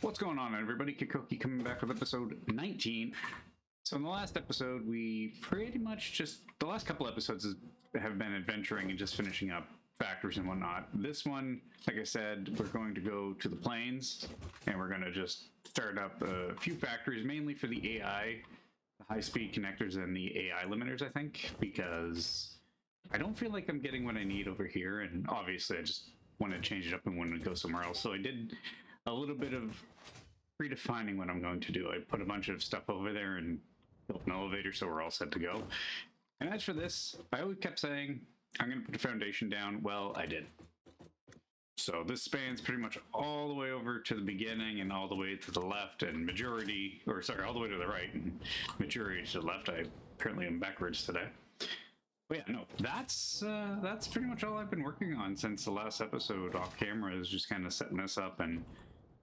What's going on, everybody? Kikoki coming back with episode 19. So in the last episode, we pretty much just... The last couple episodes have been adventuring and just finishing up factories and whatnot. This one, like I said, we're going to go to the plains, and we're going to just start up a few factories, mainly for the AI, the high-speed connectors and the AI limiters, I think, because I don't feel like I'm getting what I need over here, and obviously I just want to change it up and want to go somewhere else. So I did a little bit of redefining what I'm going to do. I put a bunch of stuff over there and built an elevator, so we're all set to go. And as for this, I always kept saying, I'm going to put a foundation down. Well, I did. So this spans pretty much all the way over to the beginning and all the way to the left and majority, or sorry, all the way to the right and majority to the left. I apparently am backwards today. But yeah, no, that's pretty much all I've been working on since the last episode off camera, is just kind of setting this up and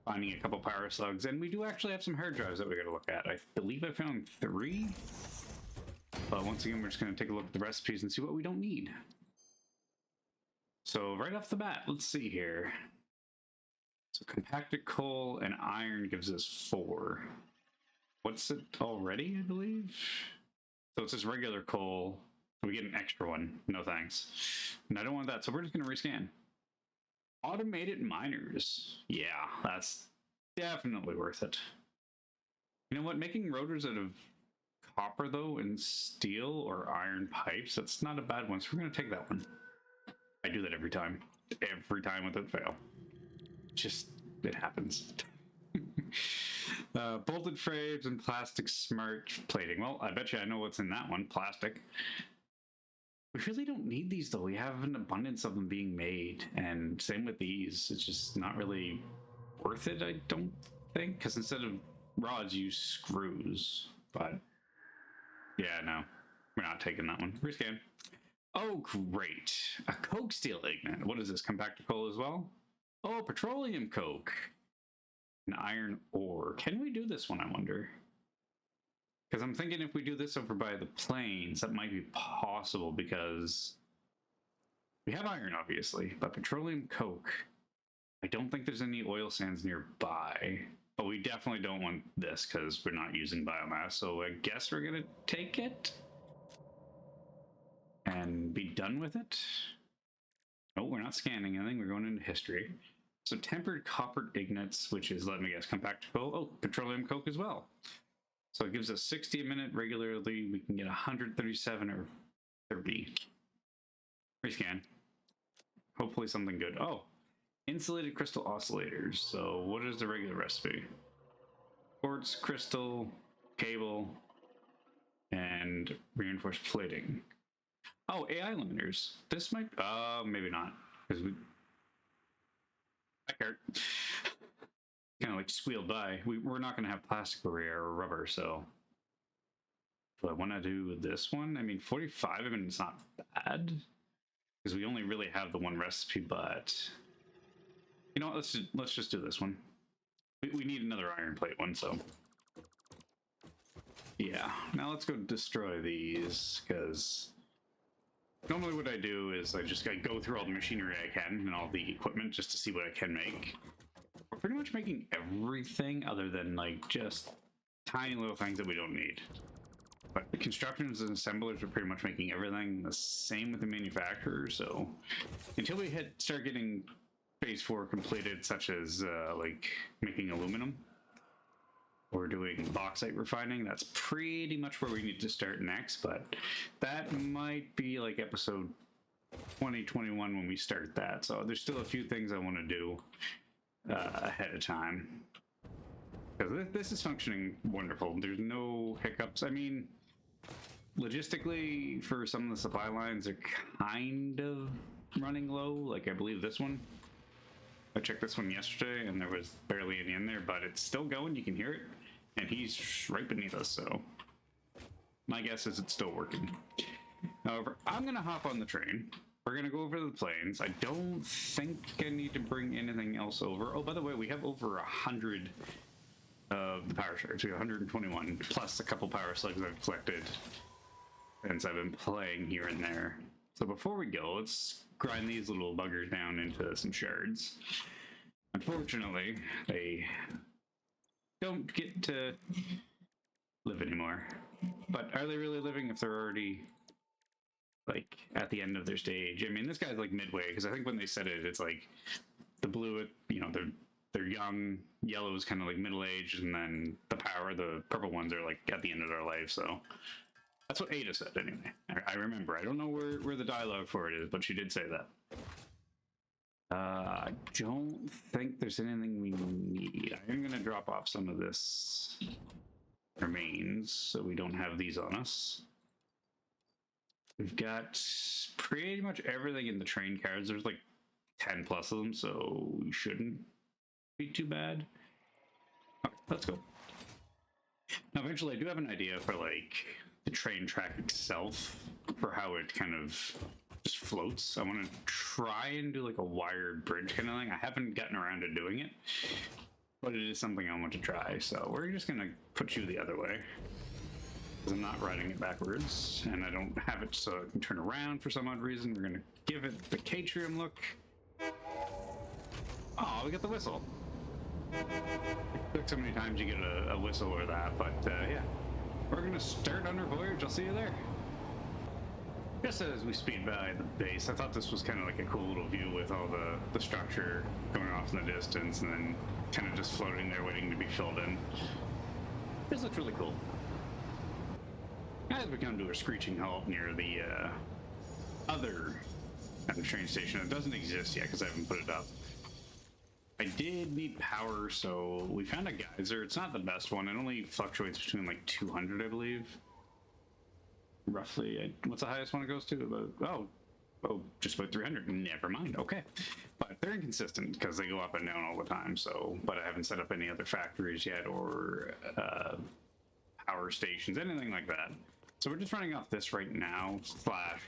finding a couple power slugs. And we do actually have some hard drives that we got to look at. I believe I found 3. But once again, we're just going to take a look at the recipes and see what we don't need. So right off the bat, let's see here. So compacted coal and iron gives us 4. What's it already, I believe? So it's just regular coal. We get an extra one. No thanks. And I don't want that, so we're just going to rescan. Automated miners. Yeah, that's definitely worth it. You know what? Making rotors out of copper, though, and steel or iron pipes, that's not a bad one, so we're going to take that one. I do that every time. Every time without fail. Just, it happens. Bolted frames and plastic smart plating. Well, I bet you I know what's in that one. Plastic. We really don't need these, though. We have an abundance of them being made, and same with these. It's just not really worth it, I don't think, because instead of rods, you use screws. But yeah, no, we're not taking that one. Rescan. Oh, great. A coke steel ignite. What is this? Compacted coal as well? Oh, petroleum coke. An iron ore. Can we do this one, I wonder? Because I'm thinking if we do this over by the plains, that might be possible, because we have iron, obviously, but petroleum coke, I don't think there's any oil sands nearby. But we definitely don't want this because we're not using biomass, so I guess we're going to take it and be done with it. No, we're not scanning anything. We're going into history. So tempered copper ignites, which is, let me guess, compacted coal. Oh, petroleum coke as well. So it gives us 60 a minute regularly. We can get 137 or 30. Rescan. Hopefully something good. Oh, insulated crystal oscillators. So what is the regular recipe? Quartz, crystal, cable, and reinforced plating. Oh, AI limiters. This might, maybe not, because we, that hurt. Kind of like squealed by. We're not going to have plastic over here or rubber, so do I want to do this one? I mean, 45, I mean, it's not bad, because we only really have the one recipe, but you know what, let's just do this one. We need another iron plate one, so yeah. Now let's go destroy these, because normally what I do is I just go through all the machinery I can and all the equipment just to see what I can make. We're pretty much making everything other than like just tiny little things that we don't need. But the constructions and assemblers are pretty much making everything. The same with the manufacturers. So until we start getting phase 4 completed, such as like making aluminum or doing bauxite refining, that's pretty much where we need to start next. But that might be like episode 2021 when we start that. So there's still a few things I want to do ahead of time, because this is functioning wonderful. There's no hiccups. I mean, logistically, for some of the supply lines, they're kind of running low. Like I believe this one, I checked this one yesterday and there was barely any in there, but it's still going. You can hear it, and he's right beneath us, so my guess is it's still working. However, I'm gonna hop on the train. We're going to go over to the plains. I don't think I need to bring anything else over. Oh, by the way, we have over 100 of the power shards. We have 121, plus a couple power slugs I've collected since I've been playing here and there. So before we go, let's grind these little buggers down into some shards. Unfortunately, they don't get to live anymore. But are they really living if they're already like at the end of their stage? I mean, this guy's like midway, because I think when they said it, it's like the blue, you know, they're young, yellow is kind of like middle aged, and then the purple ones are like at the end of their life. So that's what Ada said anyway. I remember. I don't know where the dialogue for it is, but she did say that. I don't think there's anything we need. I'm gonna drop off some of this remains so we don't have these on us. We've got pretty much everything in the train cards. There's like 10 plus of them, so we shouldn't be too bad. Okay, let's go. Now, eventually, I do have an idea for like the train track itself, for how it kind of just floats. I want to try and do like a wired bridge kind of thing. I haven't gotten around to doing it, but it is something I want to try. So we're just gonna put you the other way, because I'm not riding it backwards, and I don't have it so I can turn around for some odd reason. We're gonna give it the Catrium look. Oh, we got the whistle. Took so many times you get a whistle or that, but yeah. We're gonna start on our voyage. I'll see you there. Just as we speed by the base, I thought this was kind of like a cool little view with all the structure going off in the distance and then kind of just floating there waiting to be filled in. This looks really cool. As we come to a screeching halt near the other train station, it doesn't exist yet because I haven't put it up. I did need power, so we found a geyser. It's not the best one. It only fluctuates between like 200, I believe. Roughly. What's the highest one it goes to? Oh, just about 300. Never mind. Okay. But they're inconsistent because they go up and down all the time. So, but I haven't set up any other factories yet or power stations, anything like that. So we're just running off this right now. Slash,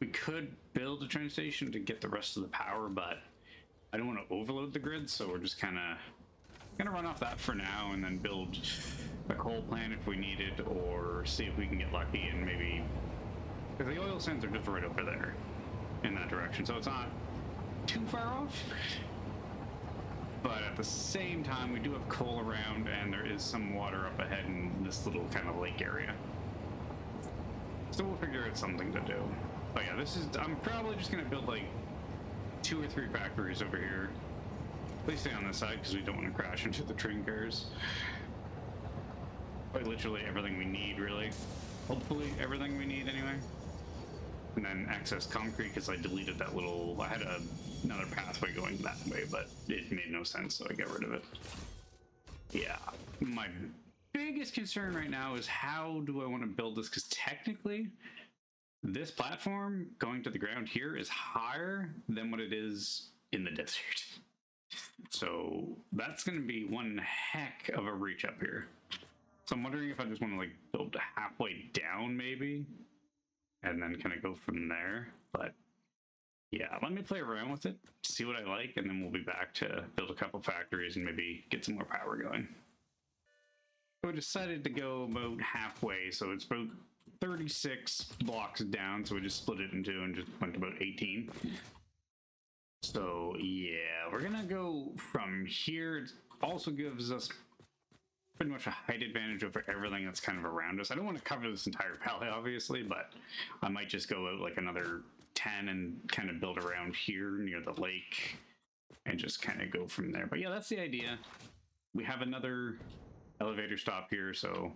we could build a train station to get the rest of the power, but I don't want to overload the grid, so we're just kind of gonna run off that for now and then build a coal plant if we need it, or see if we can get lucky and maybe, because the oil sands are just right over there in that direction, so it's not too far off. But at the same time, we do have coal around, and there is some water up ahead in this little kind of lake area. So we'll figure out something to do. But yeah, I'm probably just gonna build like 2 or 3 factories over here. Please stay on this side because we don't want to crash into the train cars. Like literally everything we need, really. Hopefully everything we need anyway. And then excess concrete because I deleted that little, I had another pathway going that way, but it made no sense, so I got rid of it. Yeah, my biggest concern right now is how do I want to build this, because technically this platform going to the ground here is higher than what it is in the desert. So that's going to be one heck of a reach up here. So I'm wondering if I just want to like build halfway down maybe, and then kind of go from there. But yeah, let me play around with it, see what I like, and then we'll be back to build a couple factories and maybe get some more power going. So we decided to go about halfway, so it's about 36 blocks down, so we just split it in 2 and just went to about 18. So yeah, we're gonna go from here. It also gives us pretty much a height advantage over everything that's kind of around us. I don't want to cover this entire valley, obviously, but I might just go out like another 10 and kind of build around here near the lake and just kind of go from there. But yeah, that's the idea. We have another elevator stop here, so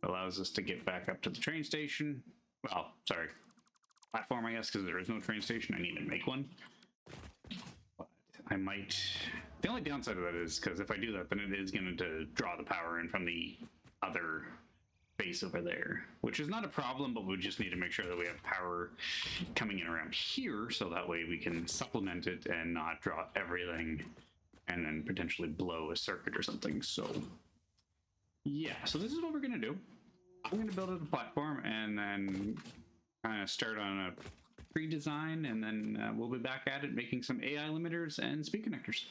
it allows us to get back up to the train station. Well, sorry, platform, I guess, because there is no train station. I need to make one. But I might... The only downside of that is because if I do that, then it is going to draw the power in from the other base over there, which is not a problem, but we just need to make sure that we have power coming in around here, so that way we can supplement it and not draw everything and then potentially blow a circuit or something. So yeah, so this is what we're going to do. I'm going to build a platform and then kind of start on a pre-design, and then we'll be back at it making some AI limiters and speed connectors.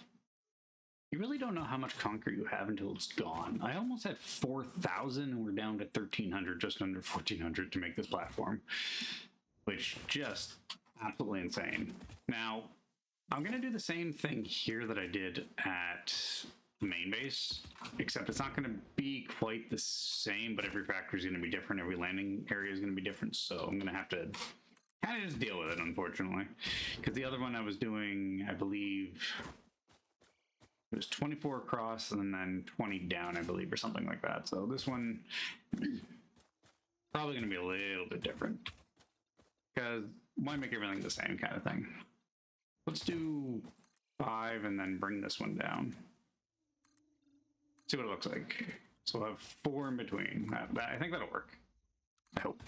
You really don't know how much concrete you have until it's gone. I almost had 4,000 and we're down to 1,300, just under 1,400 to make this platform, which just absolutely insane. Now, I'm going to do the same thing here that I did at main base, except it's not going to be quite the same, but every factory is going to be different. Every landing area is going to be different. So I'm going to have to kind of just deal with it, unfortunately, because the other one I was doing, I believe it was 24 across and then 20 down, I believe, or something like that. So this one probably going to be a little bit different, because why make everything the same kind of thing? Let's do 5 and then bring this one down. See what it looks like. So we'll have 4 in between. I think that'll work. I hope.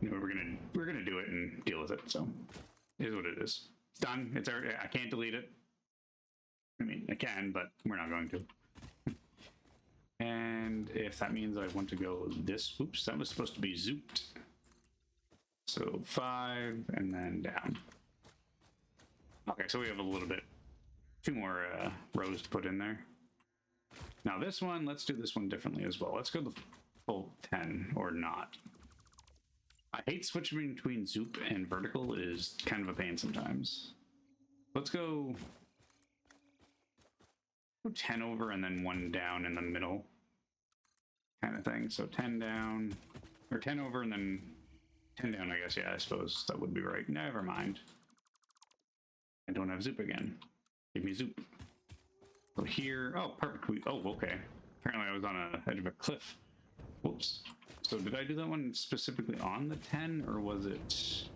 You know, we're gonna do it and deal with it. So it is what it is. It's done. It's already, I can't delete it. I mean, I can, but we're not going to. And if that means I want to go this, oops, that was supposed to be zooped. So 5 and then down. Okay, so we have a little bit, 2 more rows to put in there. Now this one, let's do this one differently as well. Let's go the full 10 or not. I hate switching between zoop and vertical. It is kind of a pain sometimes. Let's go 10 over and then 1 down in the middle kind of thing. So 10 down, or 10 over and then 10 down, I guess. Yeah, I suppose that would be right. Never mind. I don't have zoop again. Give me zoop. So here, oh, perfect. Oh, okay. Apparently I was on a edge of a cliff. Whoops. So did I do that one specifically on the 10, or was it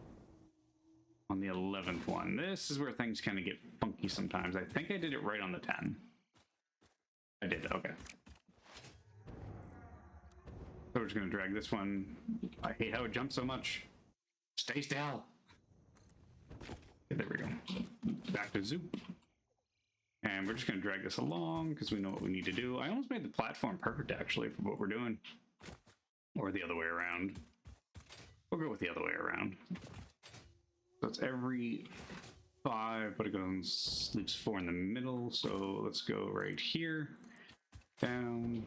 on the 11th one? This is where things kind of get funky sometimes. I think I did it right on the 10. I did, okay. So we're just gonna drag this one. I hate how it jumps so much. Stay still. Okay, there we go. Back to zoop. And we're just gonna drag this along because we know what we need to do. I almost made the platform perfect actually for what we're doing. Or the other way around. We'll go with the other way around. So it's every 5, but it goes, leaves 4 in the middle. So let's go right here. Down.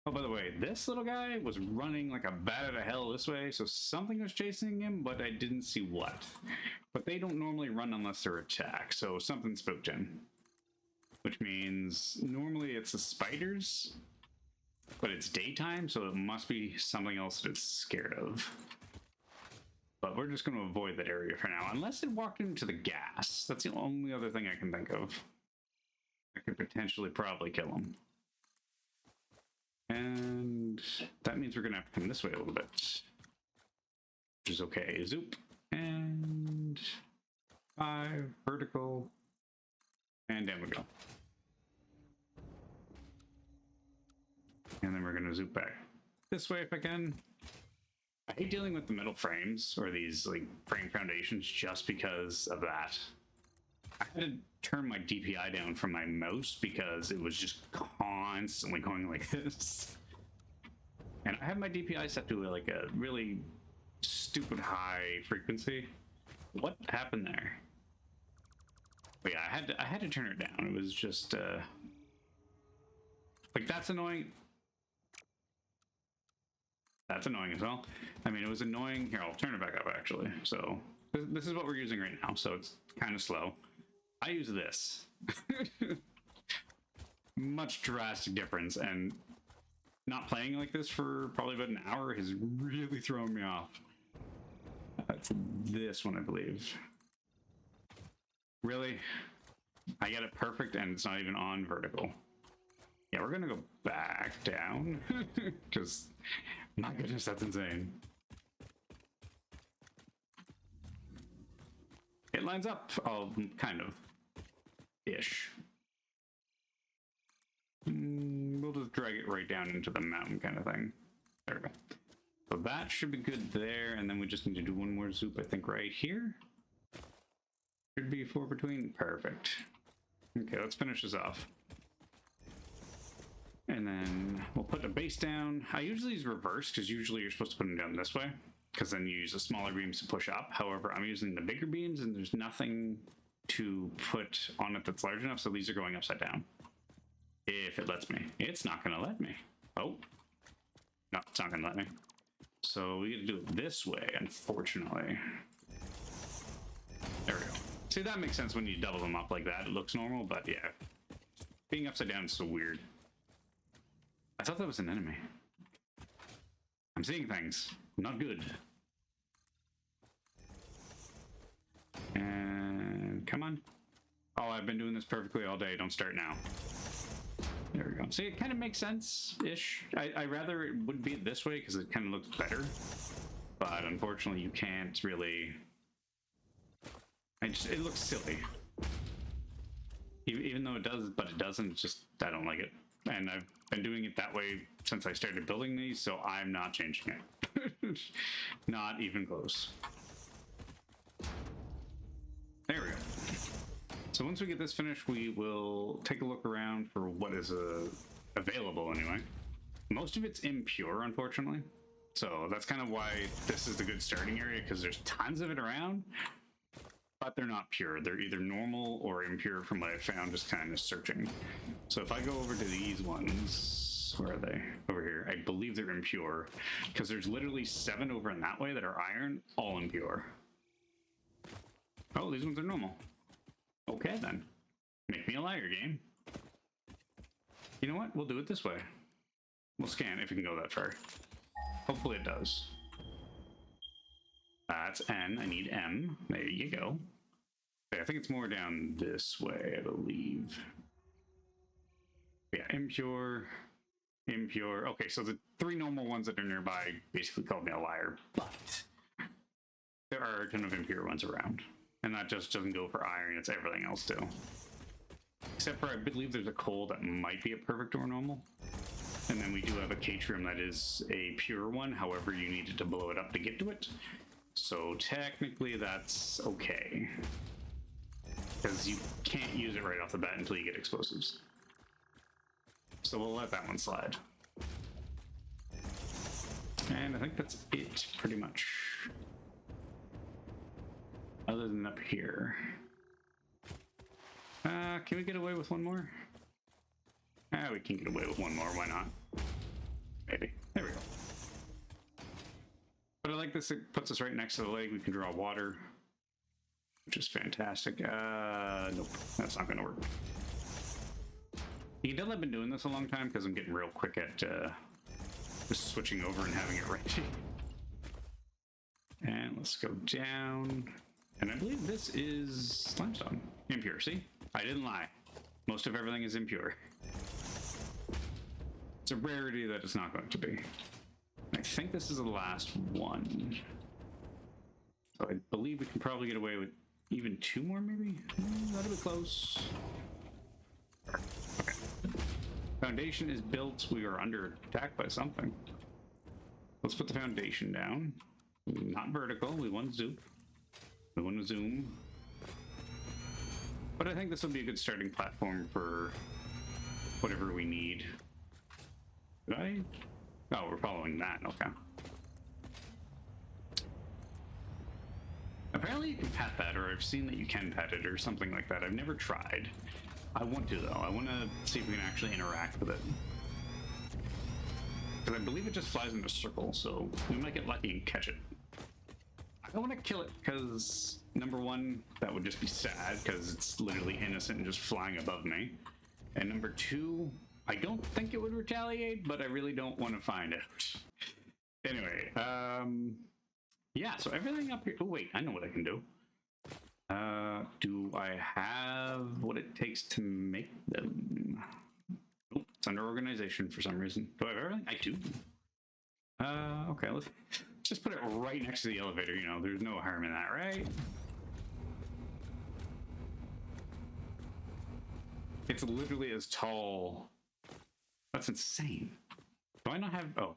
Oh, by the way, this little guy was running like a bat out of hell this way, so something was chasing him, but I didn't see what. But they don't normally run unless they're attacked, so something spooked him. Which means normally it's the spiders, but it's daytime, so it must be something else that it's scared of. But we're just going to avoid that area for now, unless it walked into the gas. That's the only other thing I can think of. I could potentially probably kill him. And that means we're going to have to come this way a little bit. Which is okay. Zoop. And 5, vertical. And down we go. And then we're going to zoop back this way if I can. I hate dealing with the metal frames or these like frame foundations just because of that. I had to turn my DPI down from my mouse because it was just constantly going like this. And I have my DPI set to like a really stupid high frequency. What happened there? But yeah, I had to turn it down. It was just like that's annoying. That's annoying as well. I mean, it was annoying. Here, I'll turn it back up actually. So this is what we're using right now. So it's kind of slow. I use this. Much drastic difference, and not playing like this for probably about an hour has really thrown me off. That's this one, I believe. Really? I get it perfect and it's not even on vertical. Yeah, we're gonna go back down because my goodness, that's insane. It lines up, oh, kind of ish. We'll just drag it right down into the mountain kind of thing. There we go. So that should be good there, and then we just need to do one more zoop, I think, right here. Should be 4 between. Perfect. Okay, let's finish this off. And then we'll put the base down. I usually use reverse because usually you're supposed to put them down this way because then you use the smaller beams to push up. However, I'm using the bigger beams and there's nothing to put on it that's large enough, so these are going upside down. If it lets me. It's not going to let me. Oh. No, it's not going to let me. So we gotta do it this way, unfortunately. There we go. See, that makes sense when you double them up like that. It looks normal, but yeah. Being upside down is so weird. I thought that was an enemy. I'm seeing things. Not good. And come on. Oh, I've been doing this perfectly all day. Don't start now. There we go. See, it kind of makes sense-ish. I rather it would be this way because it kind of looks better. But unfortunately, you can't really... it looks silly. Even though it does, but it doesn't. It's just, I don't like it. And I've been doing it that way since I started building these, so I'm not changing it. Not even close. There we go. So once we get this finished, we will take a look around for what is available anyway. Most of it's impure, unfortunately. So that's kind of why this is the good starting area, because there's tons of it around, but they're not pure. They're either normal or impure from what I found just kind of searching. So if I go over to these ones, where are they? Over here. I believe they're impure, because there's literally 7 over in that way that are iron, all impure. Oh, these ones are normal. Okay, then. Make me a liar, game. You know what? We'll do it this way. We'll scan if we can go that far. Hopefully it does. That's N. I need M. There you go. Okay, I think it's more down this way, I believe. Yeah, impure, impure. Okay, so the 3 normal ones that are nearby basically called me a liar, but there are a ton of impure ones around. And that just doesn't go for iron, it's everything else too. Except for, I believe there's a coal that might be a perfect or normal. And then we do have a catrium that is a pure one, however you needed to blow it up to get to it. So technically that's okay. Because you can't use it right off the bat until you get explosives. So we'll let that one slide. And I think that's it, pretty much. Other than up here. Can we get away with one more? We can get away with one more, why not? Maybe. There we go. But I like this, it puts us right next to the lake, we can draw water. Which is fantastic. Nope, that's not gonna work. You can tell I've been doing this a long time because I'm getting real quick at just switching over and having it ready. And let's go down. And I believe this is limestone. Impure, see? I didn't lie. Most of everything is impure. It's a rarity that it's not going to be. I think this is the last one. So I believe we can probably get away with even 2 more, maybe? That'll be close. Okay. Foundation is built. We are under attack by something. Let's put the foundation down. Not vertical. We want zoom. We want to zoom. But I think this will be a good starting platform for whatever we need. Did I? Oh, we're following that. Okay. Apparently you can pet that, or I've seen that you can pet it or something like that. I've never tried. I want to, though. I want to see if we can actually interact with it. Because I believe it just flies in a circle, so we might get lucky and catch it. I don't want to kill it because, number one, that would just be sad because it's literally innocent and just flying above me. And number 2, I don't think it would retaliate, but I really don't want to find out. Anyway, yeah, so everything up here. Oh, wait, I know what I can do. Do I have what it takes to make them? Oh, it's under organization for some reason. Do I have everything? I do. Okay, let's just put it right next to the elevator. You know, there's no harm in that, right? It's literally as tall. That's insane. Do I not have... Oh,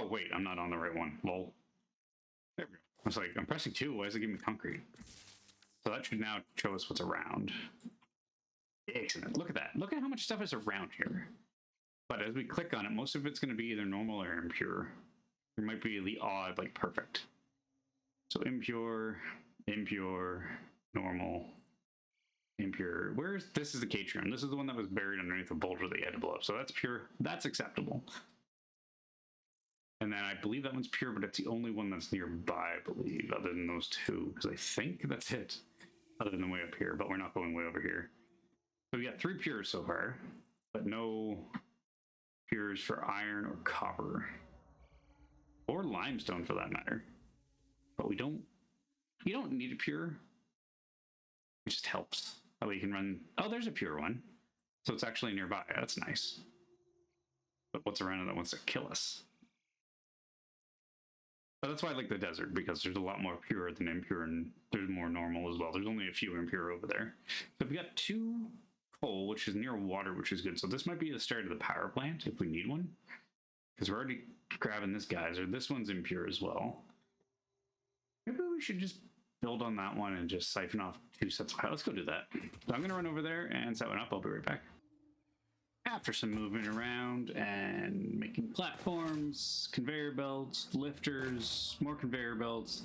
wait, I'm not on the right one. Lol. There we go. I was like, I'm pressing 2. Why is it giving me concrete? So that should now show us what's around. Excellent. Look at that. Look at how much stuff is around here. But as we click on it, most of it's going to be either normal or impure. There might be the odd, like perfect. So impure, impure, normal, impure. This is the catrium. This is the one that was buried underneath a boulder that you had to blow up. So that's pure. That's acceptable. And then I believe that one's pure, but it's the only one that's nearby, I believe, other than those 2. Because I think that's it. Other than way up here, but we're not going way over here. So we got 3 pures so far. but no pures for iron or copper. Or limestone for that matter. But you don't need a pure. It just helps. That way you can run, oh, there's a pure one. So it's actually nearby, that's nice. But what's around it that wants to kill us? But that's why I like the desert, because there's a lot more pure than impure, and there's more normal as well. There's only a few impure over there. So we got 2 coal, which is near water, which is good. So this might be the start of the power plant if we need one. Because we're already grabbing this geyser. This one's impure as well. Maybe we should just build on that one and just siphon off 2 sets of power. Let's go do that. So I'm going to run over there and set one up. I'll be right back. After some moving around and making platforms, conveyor belts, lifters, more conveyor belts,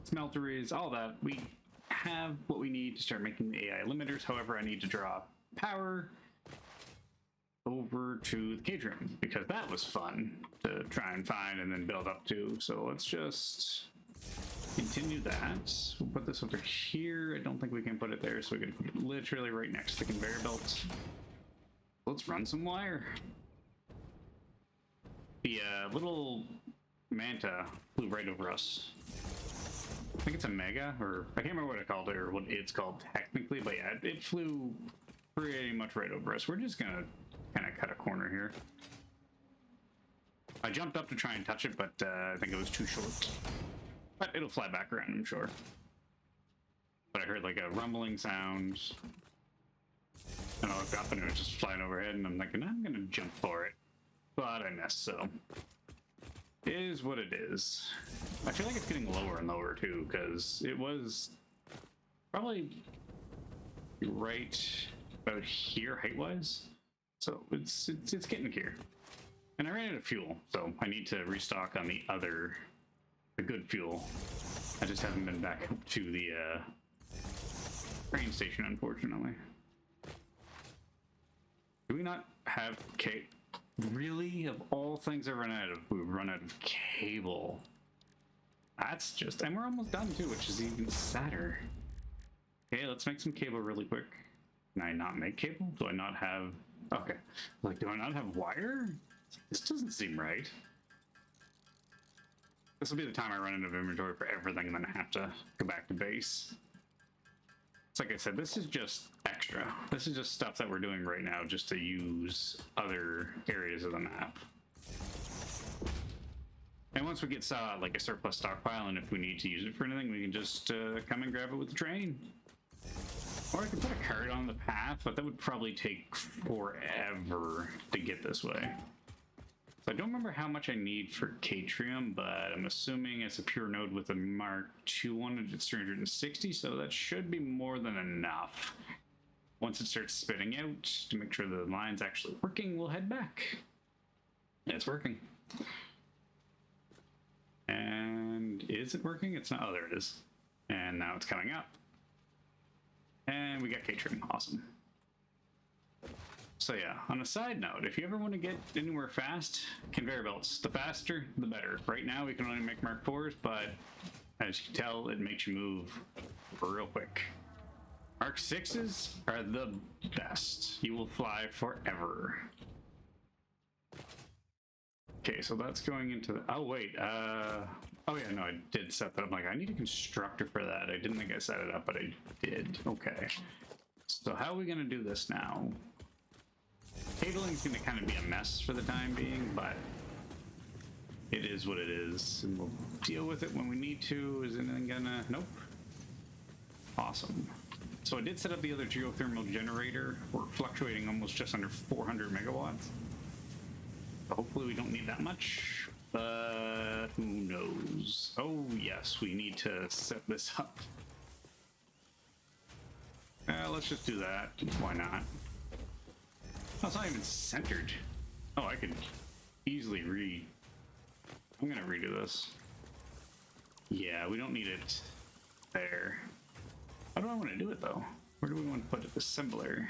smelteries, all that, we have what we need to start making the AI limiters. However, I need to draw power over to the cage room because that was fun to try and find and then build up to. So let's just continue that. We'll put this over here. I don't think we can put it there, so we can put it literally right next to the conveyor belt. Let's run some wire. The little Manta flew right over us. I think it's a mega, or I can't remember what I called it or what it's called technically, but yeah, it flew pretty much right over us. We're just gonna kind of cut a corner here. I jumped up to try and touch it, but I think it was too short. But it'll fly back around, I'm sure. But I heard like a rumbling sound. And I looked up and it was just flying overhead, and I'm thinking, I'm gonna jump for it. But I missed, so. It is what it is. I feel like it's getting lower and lower too, because it was probably right about here height-wise. So it's getting here. And I ran out of fuel, so I need to restock on the good fuel. I just haven't been back up to the train station, unfortunately. Do we not have really? Of all things I've run out of, we've run out of cable. That's just, and we're almost done too, which is even sadder. Okay, let's make some cable really quick. Can I not make cable? Do I not have, okay. Like, do I not have wire? This doesn't seem right. This will be the time I run out of inventory for everything and then I have to go back to base. It's like I said, this is just extra. This is just stuff that we're doing right now just to use other areas of the map. And once we get like a surplus stockpile, and if we need to use it for anything, we can just come and grab it with the train. Or I could put a cart on the path, but that would probably take forever to get this way. So I don't remember how much I need for Catrium, but I'm assuming it's a pure node with a Mark II one, it's 360, so that should be more than enough. Once it starts spitting out, to make sure the line's actually working, we'll head back. Yeah, it's working. And is it working? It's not. Oh, there it is. And now it's coming up. And we got Catrium. Awesome. So yeah, on a side note, if you ever want to get anywhere fast, conveyor belts, the faster, the better. Right now we can only make Mark IVs, but as you can tell, it makes you move real quick. Mark VIs are the best. You will fly forever. Okay, so that's going into the, oh wait, oh yeah, no, I did set that up. Like, I need a constructor for that. I didn't think I set it up, but I did. Okay. So how are we gonna do this now? Cabling is going to kind of be a mess for the time being, but it is what it is, and we'll deal with it when we need to. Is anything gonna... Nope. Awesome. So I did set up the other geothermal generator. We're fluctuating almost just under 400 megawatts. So hopefully we don't need that much, but who knows? Oh yes, we need to set this up. Let's just do that. Why not? Oh, it's not even centered. Oh, I could easily I'm gonna redo this. Yeah, we don't need it there. How do I want to do it though? Where do we want to put it? Assembler.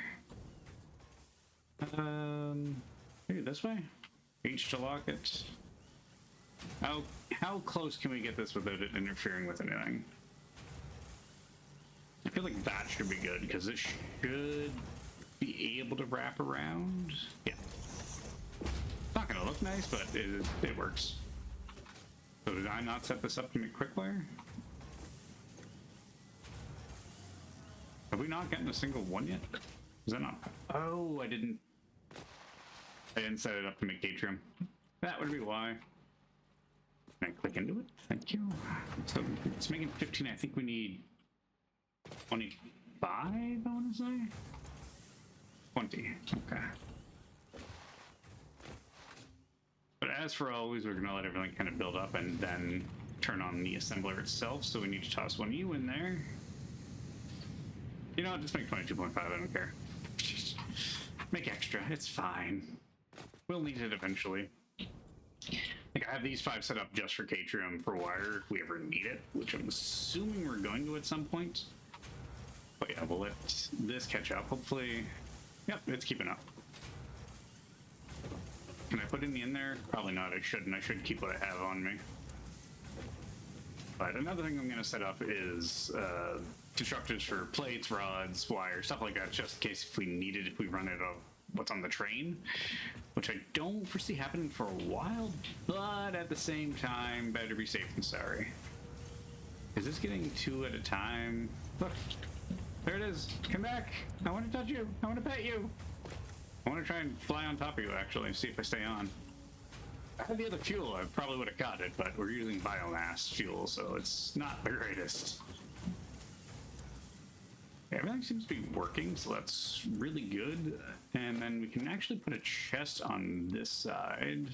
Maybe this way? H to lock it. How close can we get this without it interfering with anything? I feel like that should be good because it should be able to wrap around. Yeah. It's not gonna look nice, but it works. So did I not set this up to make quickfire? Have we not gotten a single one yet? Is that not? Oh, I didn't set it up to make Atrium. That would be why. Can I click into it? Thank you. So it's making 15. I think we need 25, I want to say. 20. Okay. But as for always, we're going to let everything kind of build up and then turn on the assembler itself. So we need to toss one U in there. You know, just make 22.5. I don't care. Just make extra. It's fine. We'll need it eventually. Like, I have these 5 set up just for Catrium for wire if we ever need it, which I'm assuming we're going to at some point. But yeah, we'll let this catch up. Hopefully, yep, it's keeping up. Can I put any in there? Probably not. I shouldn't. I should keep what I have on me. But another thing I'm going to set up is constructors for plates, rods, wire, stuff like that, just in case if we need it, if we run out of what's on the train, which I don't foresee happening for a while, but at the same time, better be safe than sorry. Is this getting 2 at a time? Look, there it is. Come back. I want to touch you. I want to pet you. I want to try and fly on top of you, actually, and see if I stay on. If I had the other fuel, I probably would have got it, but we're using biomass fuel, so it's not the greatest. Yeah, everything seems to be working, so that's really good. And then we can actually put a chest on this side.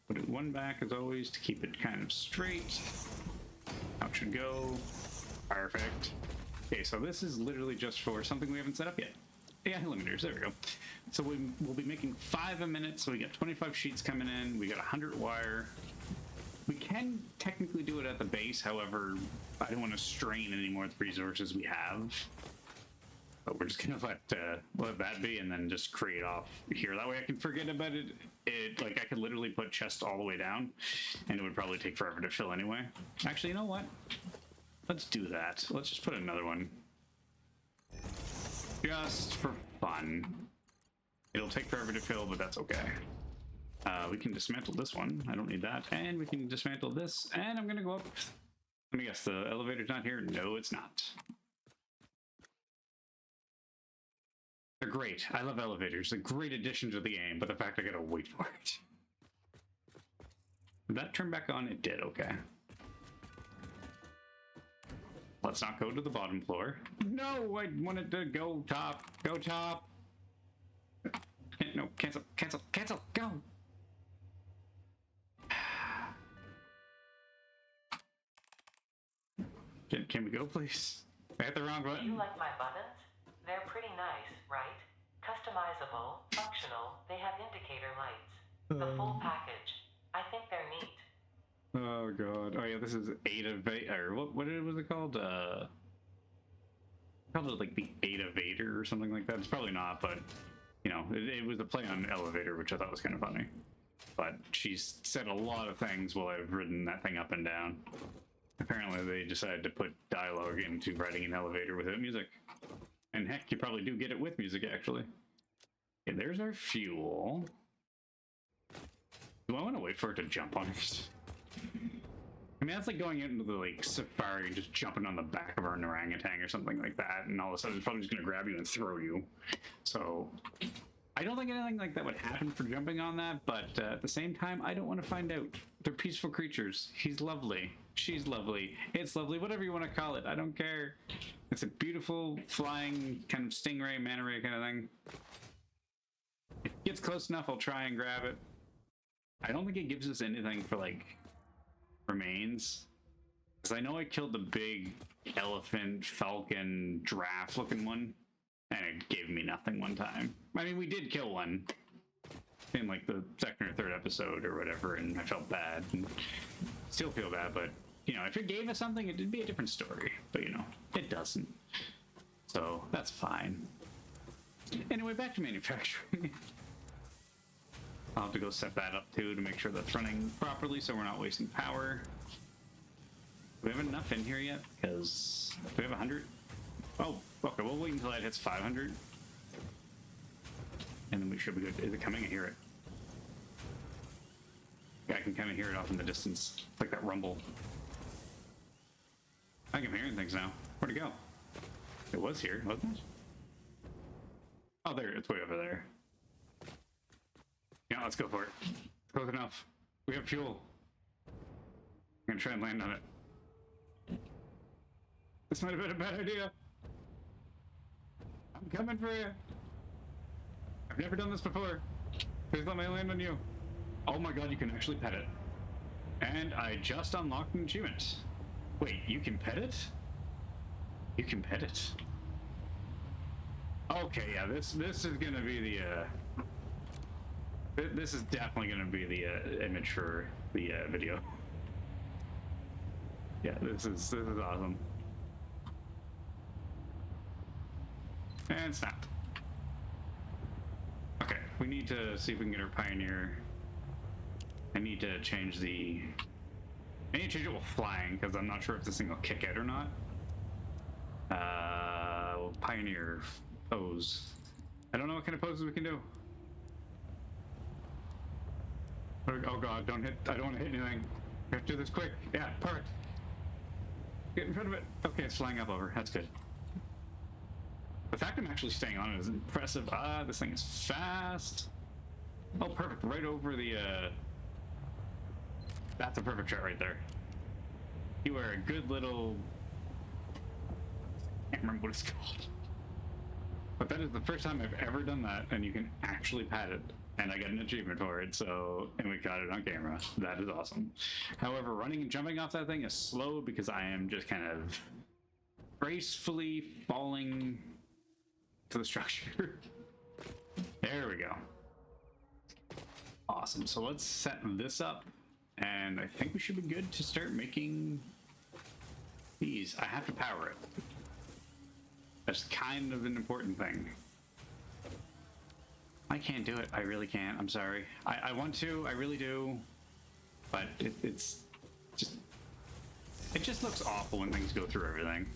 Put it one back, as always, to keep it kind of straight. Out should go. Perfect. Okay, so this is literally just for something we haven't set up yet. Yeah, limiters, there we go. So we'll be making 5 a minute, so we got 25 sheets coming in, we got 100 wire. We can technically do it at the base, however, I don't want to strain any more of the resources we have. But we're just gonna let that be and then just create off here. That way I can forget about it. Like, I could literally put chests all the way down, and it would probably take forever to fill anyway. Actually, you know what? Let's do that. Let's just put another one. Just for fun. It'll take forever to fill, but that's okay. We can dismantle this one. I don't need that. And we can dismantle this. And I'm gonna go up. Let me guess, the elevator's not here? No, it's not. They're great. I love elevators. A great addition to the game, but the fact I gotta wait for it. Did that turn back on? It did, okay. Let's not go to the bottom floor. No, I wanted to go top. Go top. No, cancel, cancel, cancel, go! Can we go, please? I hit the wrong button. Do you like my buttons? They're pretty nice, right? Customizable, functional, they have indicator lights. The full package. I think they're neat. Oh god. Oh yeah, this is Ada Vader. What was it called? Probably like the Ada Vader or something like that. It's probably not, but you know, it was a play on elevator, which I thought was kind of funny. But she's said a lot of things while I've ridden that thing up and down. Apparently they decided to put dialogue into riding an elevator without music. And heck, you probably do get it with music, actually. Okay, there's our fuel. Do I want to wait for it to jump on it? I mean, that's like going into the like safari and just jumping on the back of an orangutan or something like that, and all of a sudden it's probably just going to grab you and throw you. So I don't think anything like that would happen for jumping on that, but at the same time, I don't want to find out. They're peaceful creatures. He's lovely. She's lovely. It's lovely. Whatever you want to call it. I don't care. It's a beautiful flying kind of stingray, manta ray kind of thing. If it gets close enough, I'll try and grab it. I don't think it gives us anything for like remains. Because I know I killed the big elephant, falcon, giraffe looking one. And it gave me nothing one time. I mean, we did kill one in like the second or third episode or whatever, and I felt bad. And still feel bad, but you know, if it gave us something, it'd be a different story. But you know, it doesn't. So that's fine. Anyway, back to manufacturing. I'll have to go set that up too to make sure that's running properly so we're not wasting power. Do we have enough in here yet? Because do we have 100? Oh, Okay, we'll wait until that hits 500. And then we should be good. Is it coming? I hear it. Yeah, I can kind of hear it off in the distance. It's like that rumble. I can hear things now. Where'd it go? It was here, wasn't it? Oh, there. It's way over there. Yeah, let's go for it. It's close enough. We have fuel. I'm gonna try and land on it. This might have been a bad idea. I'm coming for you. I've never done this before. Please let me land on you. Oh my god, you can actually pet it. And I just unlocked an achievement. Wait, you can pet it? You can pet it. Okay, yeah, this is gonna be the this is definitely gonna be the image for the video. Yeah, this is awesome. And snap. Okay, we need to see if we can get our Pioneer. I need to change the... I need to change it while flying, because I'm not sure if this thing will kick it or not. Pioneer pose. I don't know what kind of poses we can do. Oh god, don't hit... I don't want to hit anything. We have to do this quick. Yeah, perfect. Get in front of it. Okay, it's flying up over. That's good. The fact I'm actually staying on it is impressive. This thing is fast. Oh, perfect. Right over the, That's a perfect shot right there. You are a good little... I can't remember what it's called. But that is the first time I've ever done that, and you can actually pat it. And I got an achievement for it, so... And we got it on camera. That is awesome. However, running and jumping off that thing is slow because I am just kind of gracefully falling to the structure. There we go. Awesome. So let's set this up, and I think we should be good to start making these. I have to power it. That's kind of an important thing. I can't do it. I really can't. I'm sorry. I want to. I really do. But it's just... It just looks awful when things go through everything.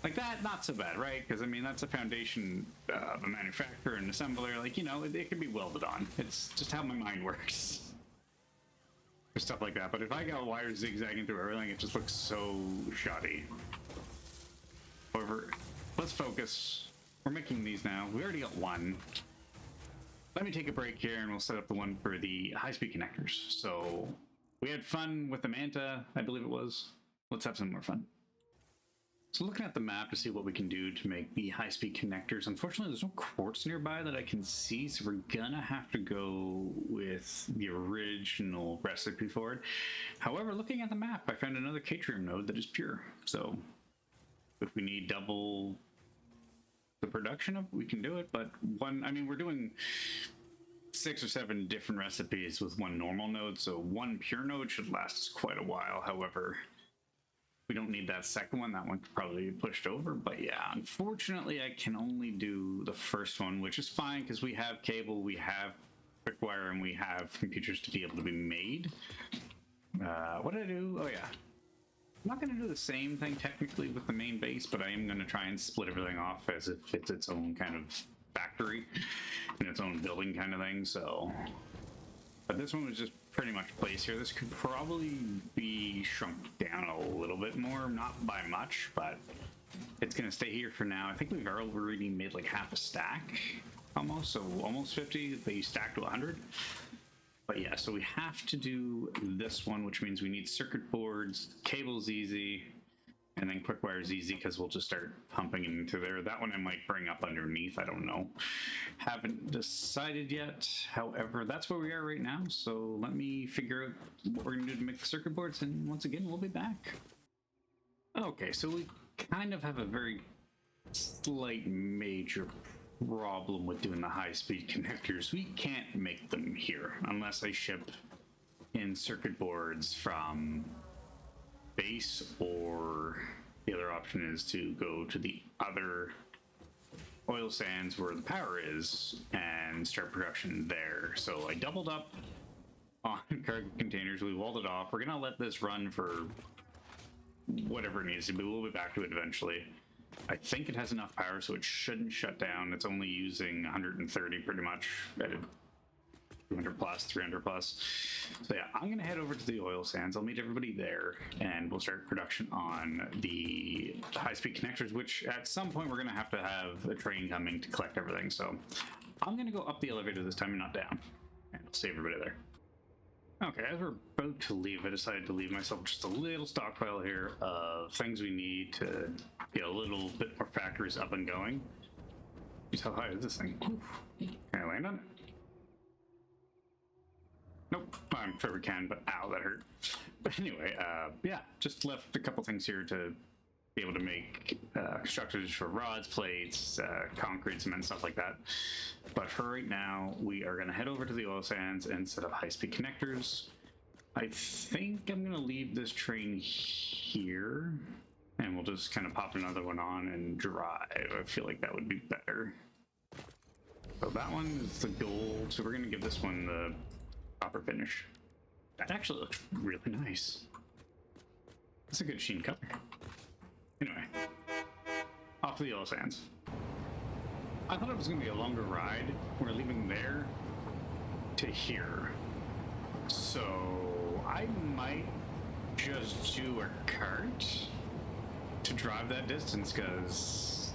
Like that, not so bad, right? Because, I mean, that's a foundation of a manufacturer and assembler. Like, you know, it can be welded on. It's just how my mind works. For stuff like that. But if I got wires zigzagging through everything, it just looks so shoddy. However, let's focus. We're making these now. We already got one. Let me take a break here and we'll set up the one for the high-speed connectors. So we had fun with the Manta, I believe it was. Let's have some more fun. So looking at the map to see what we can do to make the high-speed connectors. Unfortunately, there's no quartz nearby that I can see, so we're gonna have to go with the original recipe for it. However, looking at the map, I found another Catrium node that is pure. So if we need double the production of it, we can do it, but one, I mean, we're doing 6 or 7 different recipes with one normal node, so one pure node should last us quite a while. However, we don't need that second one. That one could probably be pushed over, but yeah, unfortunately, I can only do the first one, which is fine because we have cable, we have quick wire, and we have computers to be able to be made. What did I do? Oh yeah. I'm not going to do the same thing technically with the main base, but I am going to try and split everything off as if it's its own kind of factory and its own building kind of thing. So, but this one was just pretty much placed here. This could probably be shrunk down a little bit more, not by much, but it's going to stay here for now. I think we've already made like half a stack almost, so almost 50. They stacked to 100. But yeah, so we have to do this one, which means we need circuit boards, cables easy, and then quick wires easy because we'll just start pumping into there. That one I might bring up underneath, I don't know. Haven't decided yet. However, that's where we are right now. So let me figure out what we're gonna do to make the circuit boards, and once again, we'll be back. Okay, so we kind of have a very slight major problem with doing the high-speed connectors. We can't make them here unless I ship in circuit boards from base, or the other option is to go to the other oil sands where the power is and start production there. So I doubled up on cargo containers. We walled it off. We're gonna let this run for whatever it needs to be. We'll be back to it eventually. I think it has enough power, so it shouldn't shut down. It's only using 130 pretty much at 200 plus, 300 plus. So yeah, I'm gonna head over to the oil sands. I'll meet everybody there, and we'll start production on the high-speed connectors, which at some point we're gonna have a train coming to collect everything. So I'm gonna go up the elevator this time and not down, and I'll see everybody there. Okay, as we're about to leave, I decided to leave myself just a little stockpile here of things we need to get a little bit more factories up and going. Just how high is this thing? Oof. Can I land on it? Nope, I'm sure we can, but ow, that hurt. But anyway, yeah, just left a couple things here to be able to make structures for rods, plates, concrete, cement, stuff like that. But for right now, we are going to head over to the oil sands and set up high-speed connectors. I think I'm going to leave this train here, and we'll just kind of pop another one on and drive. I feel like that would be better. So that one is the gold, so we're going to give this one the copper finish. That actually looks really nice. It's a good sheen color. Anyway, off to the oil sands. I thought it was going to be a longer ride. We're leaving there to here. So I might just do a cart to drive that distance, because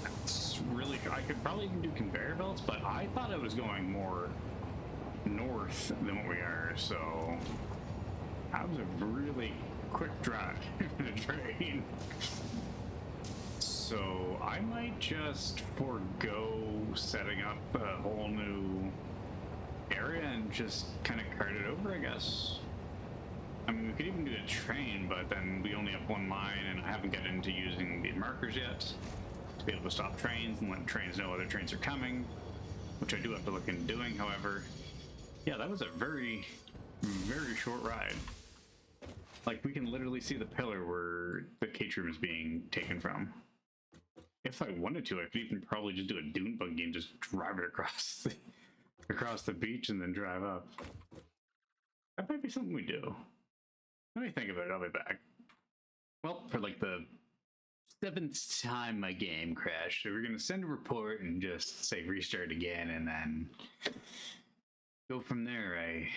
that's really... I could probably even do conveyor belts, but I thought it was going more north than what we are, so that was a really quick drive in a train. So I might just forego setting up a whole new area and just kind of cart it over, I guess. I mean, we could even do a train, but then we only have one line, and I haven't gotten into using the markers yet to be able to stop trains and let trains know other trains are coming, which I do have to look into doing, however. Yeah, that was a very, very short ride. Like, we can literally see the pillar where the cage room is being taken from. If I wanted to, I could even probably just do a dune buggy and just drive it across the beach and then drive up. That might be something we do. Let me think about it, I'll be back. Well, for like the 7th time my game crashed, so we're gonna send a report and just say restart again, and then go from there. I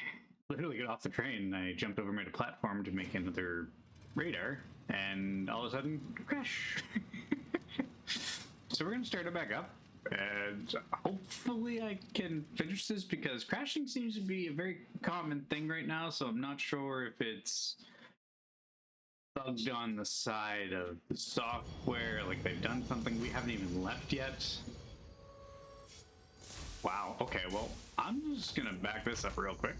literally got off the train and I jumped over, made a platform to make another radar, and all of a sudden, crash. So we're gonna start it back up, and hopefully I can finish this, because crashing seems to be a very common thing right now, so I'm not sure if it's bugged on the side of the software, like they've done something. We haven't even left yet. Wow, okay, well, I'm just gonna back this up real quick.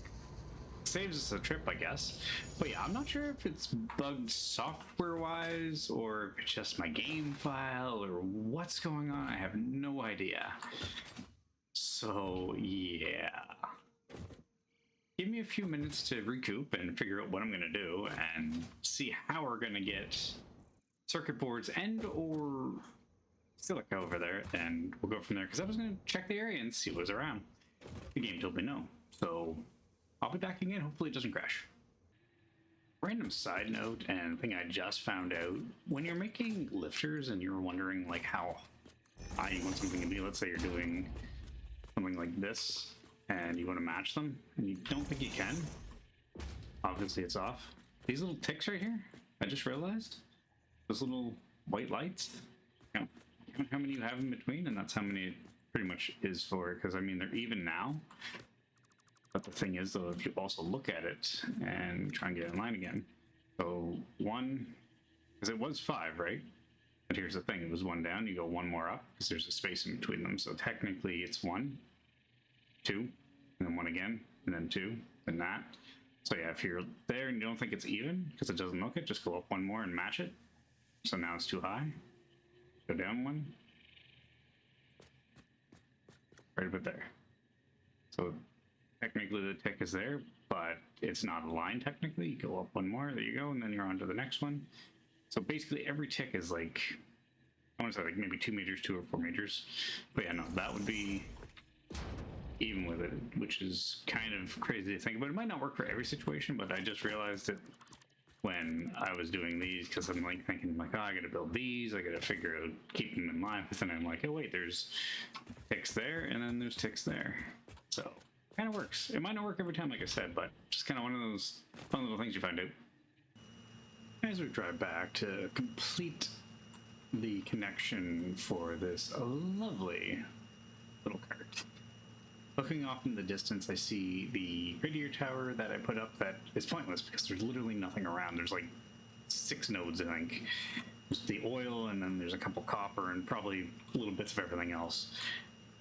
Saves us a trip, I guess. But yeah, I'm not sure if it's bugged software-wise, or if it's just my game file, or what's going on. I have no idea. So, yeah. Give me a few minutes to recoup and figure out what I'm gonna do, and see how we're gonna get circuit boards and or silica over there, and we'll go from there, because I was gonna check the area and see what was around. The game told me no, so I'll be backing in. Hopefully it doesn't crash. Random side note, and thing I just found out, when you're making lifters and you're wondering like how high you want something to be, let's say you're doing something like this and you want to match them and you don't think you can, obviously it's off. These little ticks right here, I just realized, those little white lights, count how many you have in between, and that's how many it pretty much is for, because I mean they're even now. But the thing is, though, if you also look at it and try and get in line again. So 1, because it was 5, right? But here's the thing, it was 1 down, you go 1 more up, because there's a space in between them. So technically it's 1, 2, and then 1 again, and then 2, and that. So yeah, if you're there and you don't think it's even, because it doesn't look it, just go up 1 more and match it. So now it's too high. Go down 1. Right about there. So technically the tick is there, but it's not aligned technically. You go up 1 more, there you go, and then you're on to the next one. So basically every tick is like, I want to say like maybe 2 meters, 2 or 4 meters. But yeah, no, that would be even with it, which is kind of crazy to think about. It might not work for every situation, but I just realized that when I was doing these, because I'm like thinking like, oh, I gotta build these, I gotta figure out keep them in line with, and I'm like, oh wait, there's ticks there, and then there's ticks there, so kind of works. It might not work every time, like I said, but just kind of one of those fun little things you find out. As we drive back to complete the connection for this lovely little cart. Looking off in the distance, I see the radiator tower that I put up that is pointless because there's literally nothing around. There's like 6 nodes, I think. There's the oil, and then there's a couple copper, and probably little bits of everything else.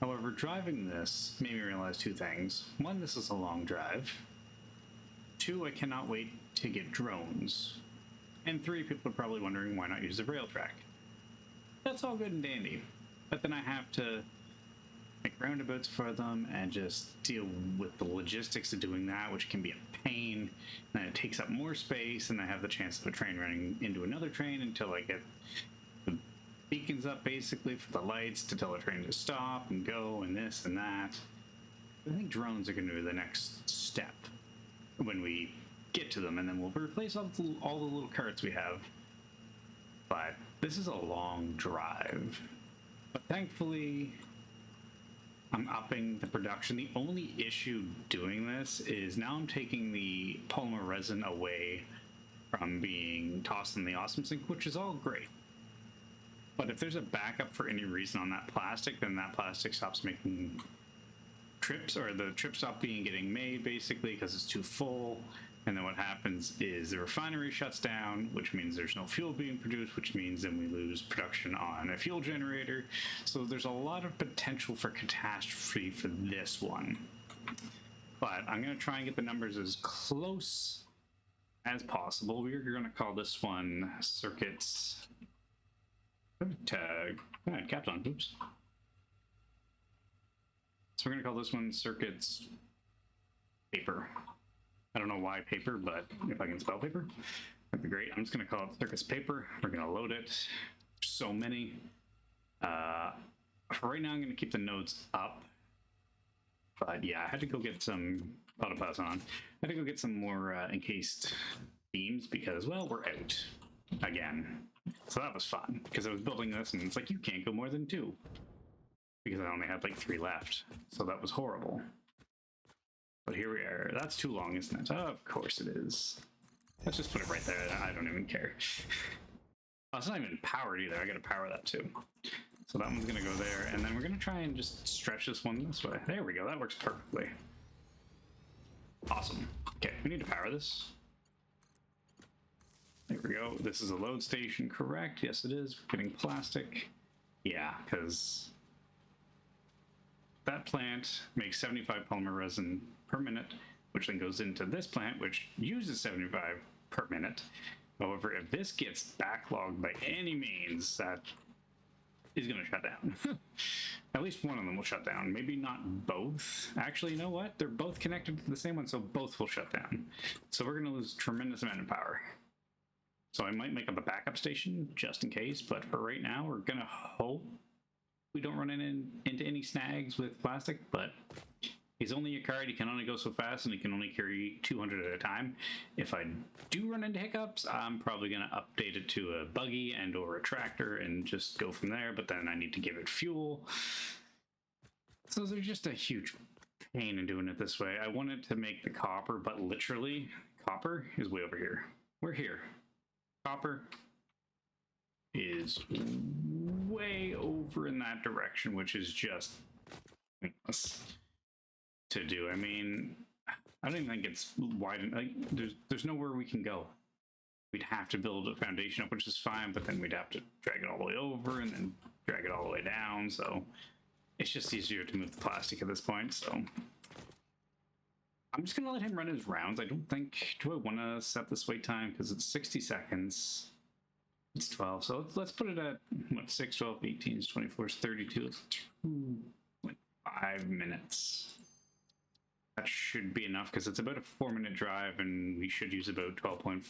However, driving this made me realize 2 things. 1, this is a long drive. 2, I cannot wait to get drones. And 3, people are probably wondering why not use the rail track. That's all good and dandy, but then I have to make roundabouts for them and just deal with the logistics of doing that, which can be a pain. And then it takes up more space, and I have the chance of a train running into another train until I get the beacons up, basically, for the lights to tell the train to stop and go and this and that. I think drones are going to be the next step when we get to them, and then we'll replace all the little carts we have. But this is a long drive. But thankfully, I'm upping the production. The only issue doing this is now I'm taking the polymer resin away from being tossed in the awesome sink, which is all great. But if there's a backup for any reason on that plastic, then that plastic stops making trips, or the trips stop getting made, basically, because it's too full. And then what happens is the refinery shuts down, which means there's no fuel being produced, which means then we lose production on a fuel generator. So there's a lot of potential for catastrophe for this one. But I'm going to try and get the numbers as close as possible. We're going to call this one circuits... capped on, oops. So we're going to call this one circuits paper. I don't know why paper, but if I can spell paper, that'd be great. I'm just going to call it circuits paper. We're going to load it. So many. For right now, I'm going to keep the nodes up. But yeah, I had to go get some autopass on. I had to go get some more encased beams because, well, we're out again. So that was fun because I was building this and it's like, you can't go more than 2 because I only had like 3 left. So that was horrible. But here we are. That's too long, isn't it? Oh, of course it is. Let's just put it right there. I don't even care. Oh, it's not even powered either. I gotta power that too. So that one's gonna go there, and then we're gonna try and just stretch this one this way. There we go. That works perfectly. Awesome. Okay, we need to power this. There we go. This is a load station, correct? Yes, it is. We're getting plastic. Yeah, because that plant makes 75 polymer resin per minute, which then goes into this plant, which uses 75 per minute. However, if this gets backlogged by any means, that is going to shut down. At least one of them will shut down. Maybe not both. Actually, you know what? They're both connected to the same one, so both will shut down. So we're going to lose a tremendous amount of power. So I might make up a backup station just in case, but for right now, we're going to hope we don't run into any snags with plastic, but he's only a cart. He can only go so fast, and he can only carry 200 at a time. If I do run into hiccups, I'm probably going to update it to a buggy and or a tractor and just go from there, but then I need to give it fuel. So there's just a huge pain in doing it this way. I wanted to make the copper, but literally, copper is way over here. We're here. Copper is way over in that direction, which is just pointless to do. I mean, I don't even think it's wide enough. Like, there's nowhere we can go. We'd have to build a foundation up, which is fine, but then we'd have to drag it all the way over and then drag it all the way down. So it's just easier to move the plastic at this point. So I'm just gonna let him run his rounds. I don't think, do I want to set this wait time? Because it's 60 seconds. It's 12, so let's put it at, what, 6, 12, 18, 24, 32, 5 minutes. That should be enough, because it's about a 4-minute drive, and we should use about 12.5,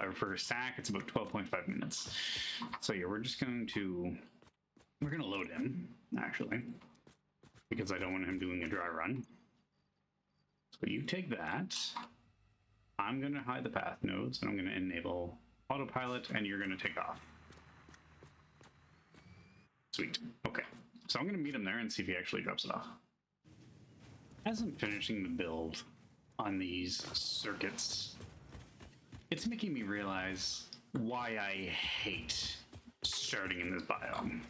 or for a stack, it's about 12.5 minutes. So yeah, we're going to load him, actually, because I don't want him doing a dry run. So you take that. I'm going to hide the path nodes, and I'm going to enable autopilot, and you're going to take off. Sweet. Okay. So I'm going to meet him there and see if he actually drops it off. As I'm finishing the build on these circuits, it's making me realize why I hate starting in this biome.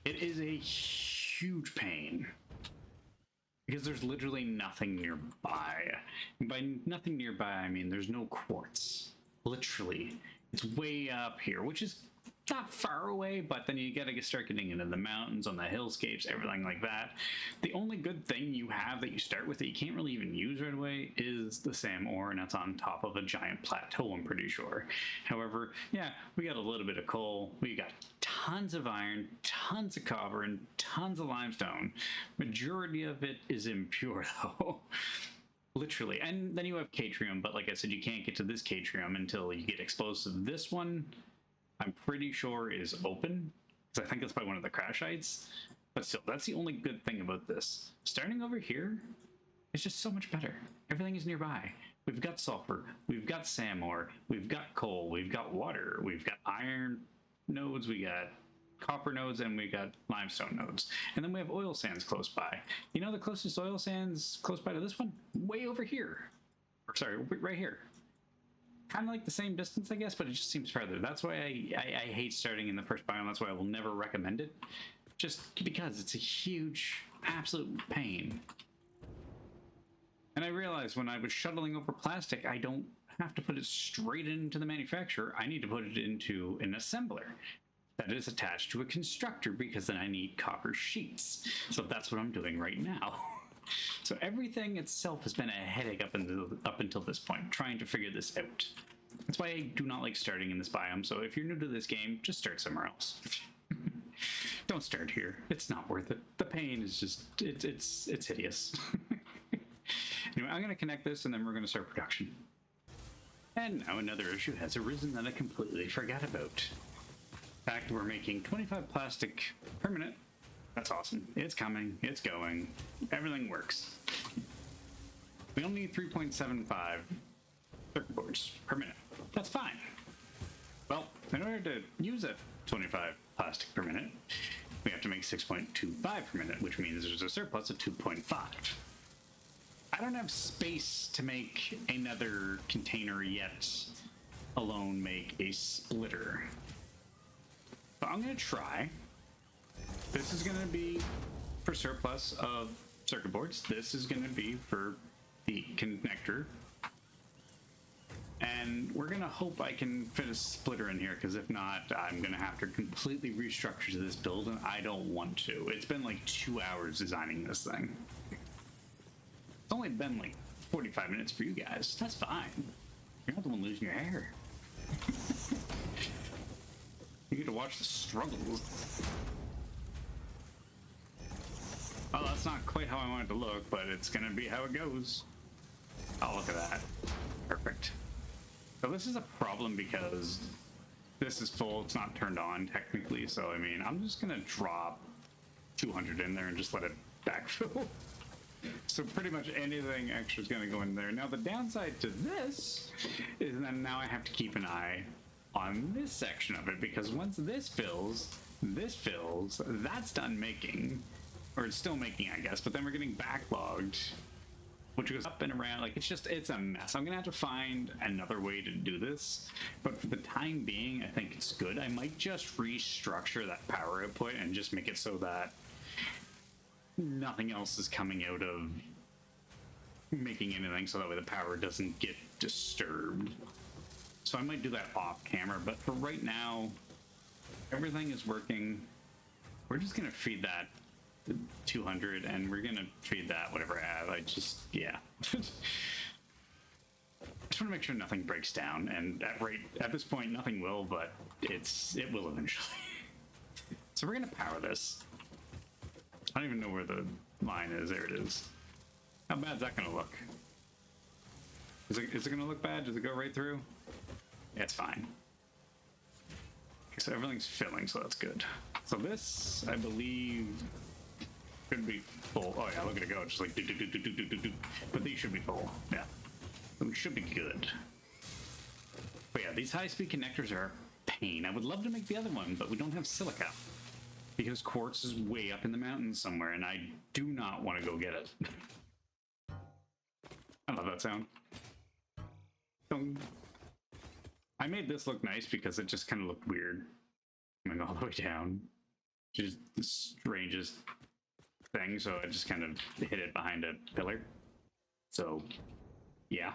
It is a huge pain because there's literally nothing nearby. And by nothing nearby, I mean there's no quartz. Literally. It's way up here, which is not far away, but then you gotta start getting into the mountains, on the hillscapes, everything like that. The only good thing you have that you start with that you can't really even use right away is the SAM ore, and that's on top of a giant plateau, I'm pretty sure. However, yeah, we got a little bit of coal, we got tons of iron, tons of copper, and tons of limestone. Majority of it is impure though. Literally. And then you have Catrium, but like I said, you can't get to this Catrium until you get exposed to this one. I'm pretty sure is open, because I think it's by one of the crashites. But still, that's the only good thing about this. Starting over here is just so much better. Everything is nearby. We've got sulfur, we've got SAM ore, we've got coal, we've got water, we've got iron nodes, we got copper nodes, and we got limestone nodes. And then we have oil sands close by. You know the closest oil sands close by to this one? Way over here. Or sorry, right here. Kind of like the same distance, I guess, but it just seems farther. That's why I hate starting in the first biome. That's why I will never recommend it. Just because it's a huge, absolute pain. And I realized when I was shuttling over plastic, I don't have to put it straight into the manufacturer. I need to put it into an assembler that is attached to a constructor, because then I need copper sheets. So that's what I'm doing right now. So everything itself has been a headache up until this point, trying to figure this out. That's why I do not like starting in this biome, so if you're new to this game, just start somewhere else. Don't start here. It's not worth it. The pain is just, it's hideous. Anyway, I'm going to connect this, and then we're going to start production. And now another issue has arisen that I completely forgot about. In fact, we're making 25 plastic per minute. That's awesome. It's coming. It's going. Everything works. We only need 3.75 circuit boards per minute. That's fine. Well, in order to use a 25 plastic per minute, we have to make 6.25 per minute, which means there's a surplus of 2.5. I don't have space to make another container yet, alone make a splitter. But I'm going to try. This is going to be for surplus of circuit boards. This is going to be for the connector. And we're going to hope I can fit a splitter in here, because if not, I'm going to have to completely restructure this build, and I don't want to. It's been like 2 hours designing this thing. It's only been like 45 minutes for you guys. That's fine. You're not the one losing your hair. You get to watch the struggles. Well, that's not quite how I want it to look, but it's gonna be how it goes. Oh, look at that. Perfect. So this is a problem because this is full, it's not turned on technically, so I mean, I'm just gonna drop 200 in there and just let it backfill. So pretty much anything extra is gonna go in there. Now the downside to this is that now I have to keep an eye on this section of it, because once this fills, that's done making. Or it's still making, I guess, but then we're getting backlogged, which goes up and around. Like, it's a mess. I'm gonna have to find another way to do this, but for the time being, I think it's good. I might just restructure that power output and just make it so that nothing else is coming out of making anything, so that way the power doesn't get disturbed. So I might do that off camera, but for right now, everything is working. We're just gonna feed that 200, and we're gonna feed that whatever I have. Yeah. I just want to make sure nothing breaks down, and at this point nothing will, but it will eventually. So we're gonna power this. I don't even know where the line is. There it is. How bad is that gonna look? Is it gonna look bad? Does it go right through? Yeah, it's fine. Okay, so everything's filling, so that's good. So this, I believe, could be full. Oh yeah, look at it go. It's just like do. But these should be full. Yeah. So we should be good. But yeah, these high-speed connectors are a pain. I would love to make the other one, but we don't have silica. Because quartz is way up in the mountains somewhere, and I do not want to go get it. I love that sound. I made this look nice because it just kind of looked weird. Coming all the way down. Just the strangest thing, so I just kind of hid it behind a pillar. So, yeah.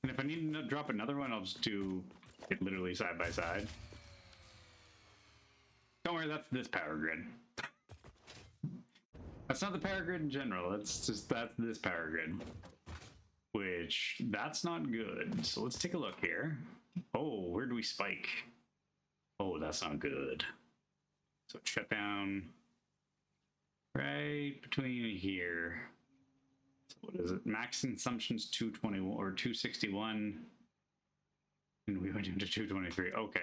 And if I need to drop another one, I'll just do it literally side by side. Don't worry, that's this power grid. That's not the power grid in general, it's just that's this power grid. Which, that's not good. So let's take a look here. Oh, where do we spike? Oh, that's not good. So shut down right between here. So what is it? Max consumption's 221 or 261. And we went into 223. Okay.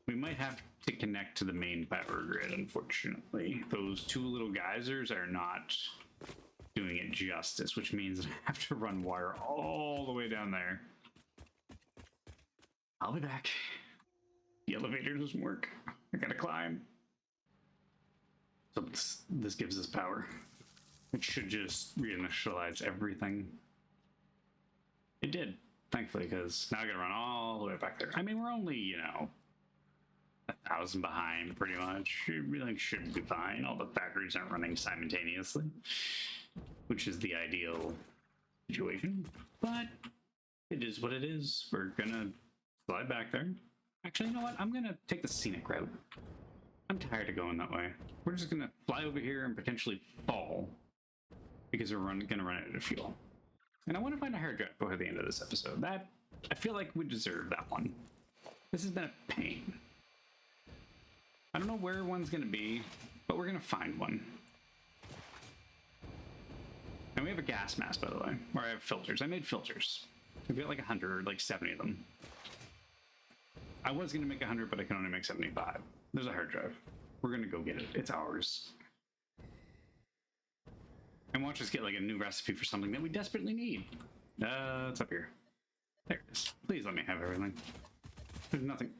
We might have to connect to the main power grid, unfortunately. Those two little geysers are not doing it justice, which means I have to run wire all the way down there. I'll be back. The elevator doesn't work. I gotta climb. So this gives us power. It should just reinitialize everything. It did, thankfully, because now I gotta run all the way back there. I mean, we're only, you know, 1,000 behind, pretty much. Everything should be fine. All the factories aren't running simultaneously, which is the ideal situation. But it is what it is. We're gonna slide back there. Actually, you know what? I'm gonna take the scenic route. I'm tired of going that way. We're just gonna fly over here and potentially fall because we're gonna run out of fuel. And I want to find a hard drive before the end of this episode. That I feel like we deserve that one. This has been a pain. I don't know where one's gonna be, but we're gonna find one. And we have a gas mask, by the way, where I have filters. I made filters. We've got like 100 or like 70 of them. I was going to make 100, but I can only make 75. There's a hard drive. We're going to go get it. It's ours. And watch us get like a new recipe for something that we desperately need. It's up here. There it is. Please let me have everything. There's nothing.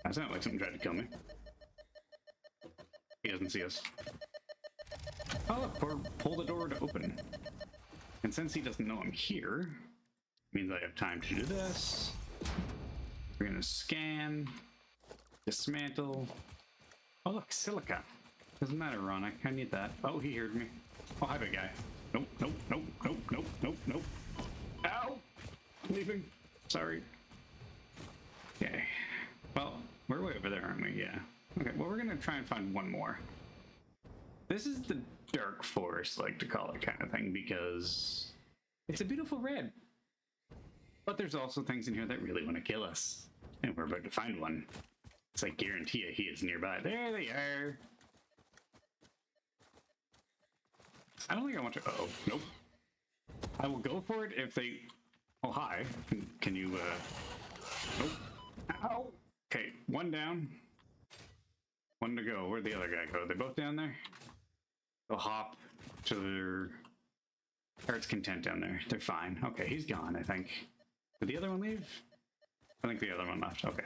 That sounded like something tried to kill me. He doesn't see us. Oh, look, or pull the door to open. And since he doesn't know I'm here, means I have time to do this. We're gonna scan, dismantle. Oh look, silica. Doesn't matter, Ron. I need that. Oh, he heard me. Oh, hi, big guy. Nope, nope, nope, nope, nope, nope, nope. Ow! Leaving. Sorry. Okay. Well, we're way over there, aren't we? Yeah. Okay, well, we're gonna try and find one more. This is the dark forest, like to call it, kind of thing, because it's a beautiful red. But there's also things in here that really want to kill us. And we're about to find one. It's like guarantee you he is nearby. There they are. I don't think I want to. Uh-oh. Nope. I will go for it if they. Oh, hi. Can you, Nope. Ow. Okay, one down. One to go. Where'd the other guy go? Are they both down there? They'll hop to their heart's content down there. They're fine. Okay, he's gone, I think. Did the other one leave? I think the other one left. Okay.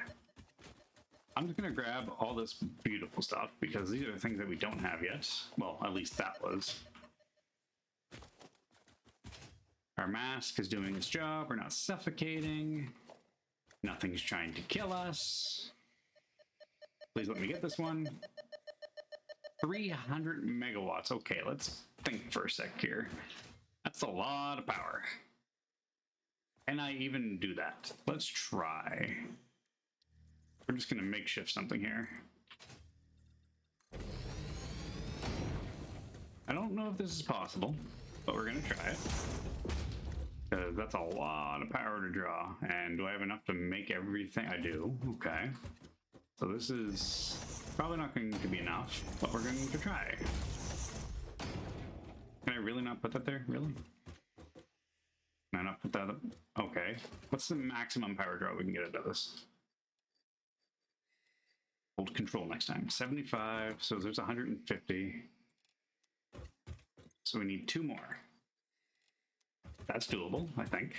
I'm just going to grab all this beautiful stuff because these are the things that we don't have yet. Well, at least that was. Our mask is doing its job. We're not suffocating. Nothing's trying to kill us. Please let me get this one. 300 megawatts. Okay, let's think for a sec here. That's a lot of power. Can I even do that? Let's try. We're just going to makeshift something here. I don't know if this is possible, but we're going to try it. Because that's a lot of power to draw. And do I have enough to make everything? I do. Okay. So this is probably not going to be enough, but we're going to try. Can I really not put that there? Really? Can I not put that up? Okay. What's the maximum power draw we can get out of this? Hold control next time. 75, so there's 150. So we need two more. That's doable, I think.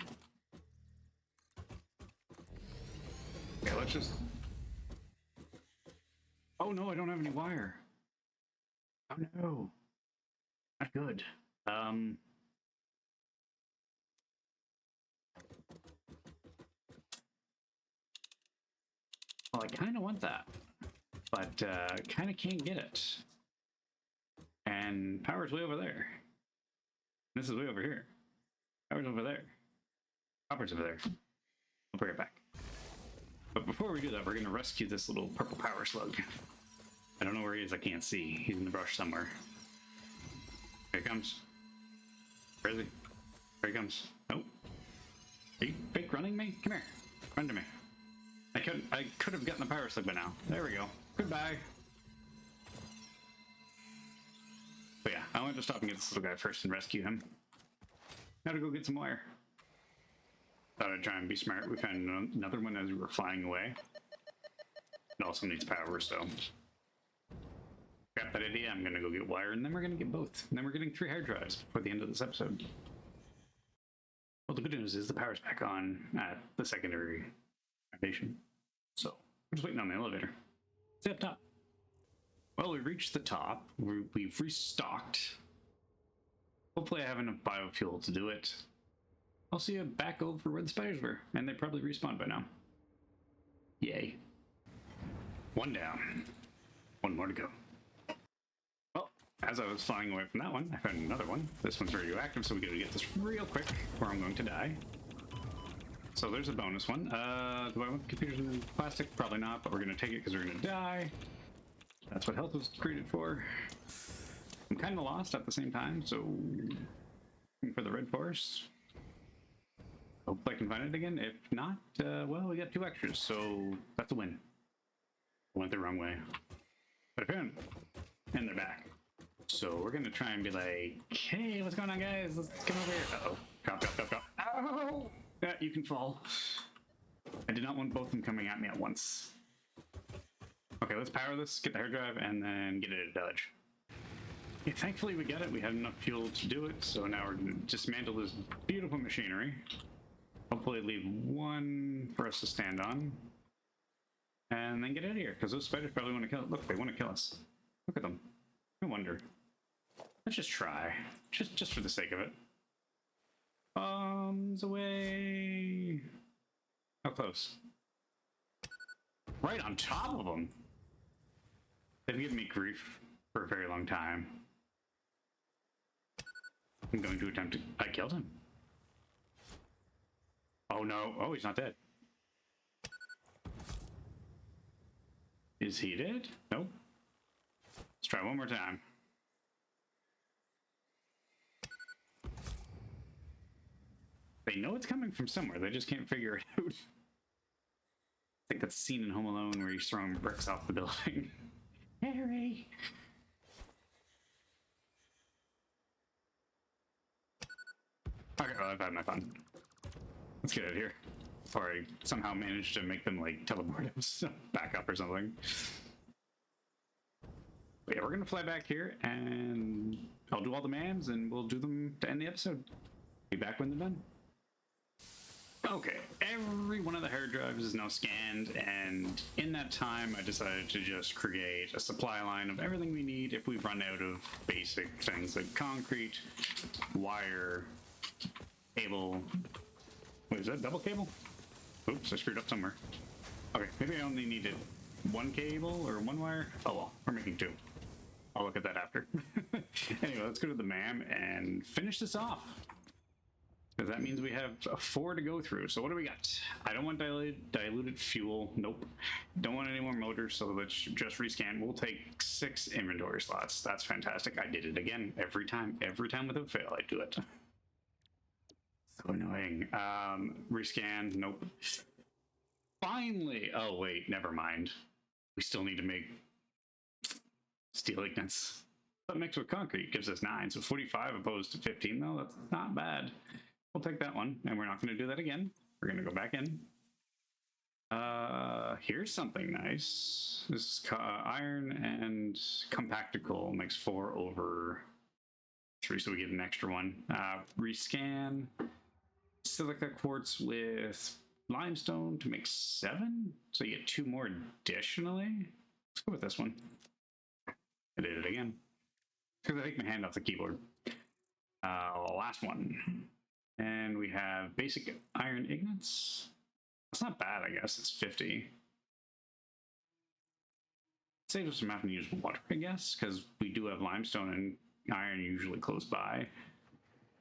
Okay, let's just... Oh no, I don't have any wire. Oh no. Not good. Well, I kind of want that, but kind of can't get it. And power's way over there. This is way over here. Power's over there. Copper's over there. I'll bring it back. But before we do that, we're going to rescue this little purple power slug. I don't know where he is. I can't see. He's in the brush somewhere. Here he comes. Where is he? Here he comes. Nope. Are you fake running me? Come here. Run to me. I could have gotten the power slug by now. There we go. Goodbye. But yeah, I wanted to stop and get this little guy first and rescue him. Now to go get some wire. Thought I'd try and be smart. We found another one as we were flying away. It also needs power, so... Got that idea. I'm gonna go get wire, and then we're gonna get both. And then we're getting 3 hard drives before the end of this episode. Well, the good news is the power's back on at the secondary foundation. So, we're just waiting on the elevator. It's up top. Well, we reached the top. We've restocked. Hopefully I have enough biofuel to do it. I'll see you back over where the spiders were, and they probably respawned by now. Yay. 1 down. 1 more to go. Well, as I was flying away from that one, I found another one. This one's radioactive, so we gotta get this real quick, or I'm going to die. So there's a bonus one. Do I want computers in plastic? Probably not, but we're gonna take it because we're gonna die. That's what health was created for. I'm kind of lost at the same time, so looking for the red forest. Hope I can find it again. If not, well, we got 2 extras, so that's a win. I went the wrong way, but I found it, and they're back. So we're gonna try and be like, hey, what's going on, guys? Let's come over here. Uh-oh. Drop. Ow! Yeah, you can fall. I did not want both of them coming at me at once. Okay, let's power this, get the hard drive, and then get it a dodge. Yeah, thankfully we got it. We had enough fuel to do it, so now we're going to dismantle this beautiful machinery. Hopefully leave 1 for us to stand on. And then get out of here, because those spiders probably want to kill us. Look, they want to kill us. Look at them. I wonder. Let's just try. Just for the sake of it. Bombs away. How close? Right on top of them. They've given me grief for a very long time. I'm going to attempt to... I killed him. Oh no. Oh, he's not dead. Is he dead? Nope. Let's try one more time. They know it's coming from somewhere. They just can't figure it out. I think that's scene in Home Alone where he's throwing bricks off the building. Harry! Okay, well, I've had my fun. Let's get out of here. Before I somehow manage to make them, like, teleport us back up or something. But yeah, we're gonna fly back here, and I'll do all the mans, and we'll do them to end the episode. Be back when they're done. Okay, every one of the hard drives is now scanned, and in that time I decided to just create a supply line of everything we need if we run out of basic things like concrete, wire, cable. Wait, is that double cable? Oops, I screwed up somewhere. Okay, maybe I only needed 1 cable or 1 wire. Oh well, we're making 2. I'll look at that after. Anyway, let's go to the MAM and finish this off. Because that means we have 4 to go through. So what do we got? I don't want diluted fuel. Nope. Don't want any more motors, so let's just rescan. We'll take 6 inventory slots. That's fantastic. I did it again. Every time without fail, I do it. So annoying. Rescan. Nope. Finally. Oh, wait. Never mind. We still need to make steel ignits. But mixed with concrete gives us 9. So 45 opposed to 15, though. That's not bad. We'll take that one, and we're not going to do that again. We're going to go back in. Here's something nice. This is iron and compacticle makes 4/3. 3, so we get an extra one. Rescan silica quartz with limestone to make 7, so you get 2 more additionally. Let's go with this one. I did it again because I take my hand off the keyboard. Last one, and we have basic iron ignites. That's not bad, I guess. It's 50. Saves us from having to use water, I guess, because we do have limestone and iron usually close by.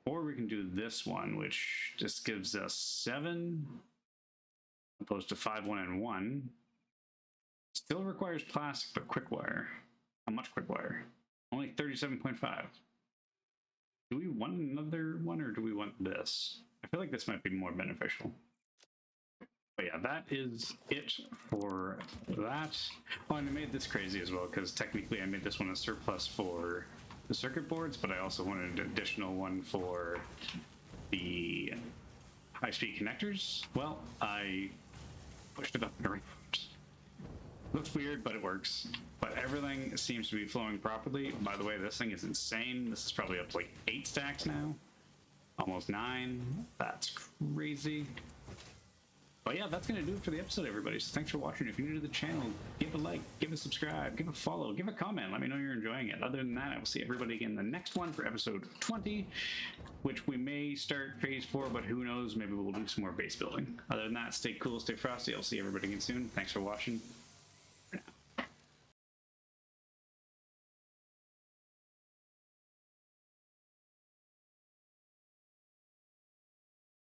Or we can do this one, which just gives us 7 opposed to 5, 1, and 1. Still requires plastic, but quick wire. How much quick wire? Only 37.5. Do we want another one, or do we want this? I feel like this might be more beneficial. But yeah, that is it for that. Oh, and I made this crazy as well, because technically I made this one a surplus for the circuit boards, but I also wanted an additional one for the high-speed connectors. Well, I pushed it up in the right. Looks weird, but it works. But everything seems to be flowing properly. By the way, this thing is insane. This is probably up to like 8 stacks now. Almost 9. That's crazy. But yeah, that's going to do it for the episode, everybody. So thanks for watching. If you're new to the channel, give a like, give a subscribe, give a follow, give a comment. Let me know you're enjoying it. Other than that, I will see everybody again in the next one for episode 20, which we may start phase 4, but who knows? Maybe we'll do some more base building. Other than that, stay cool, stay frosty. I'll see everybody again soon. Thanks for watching.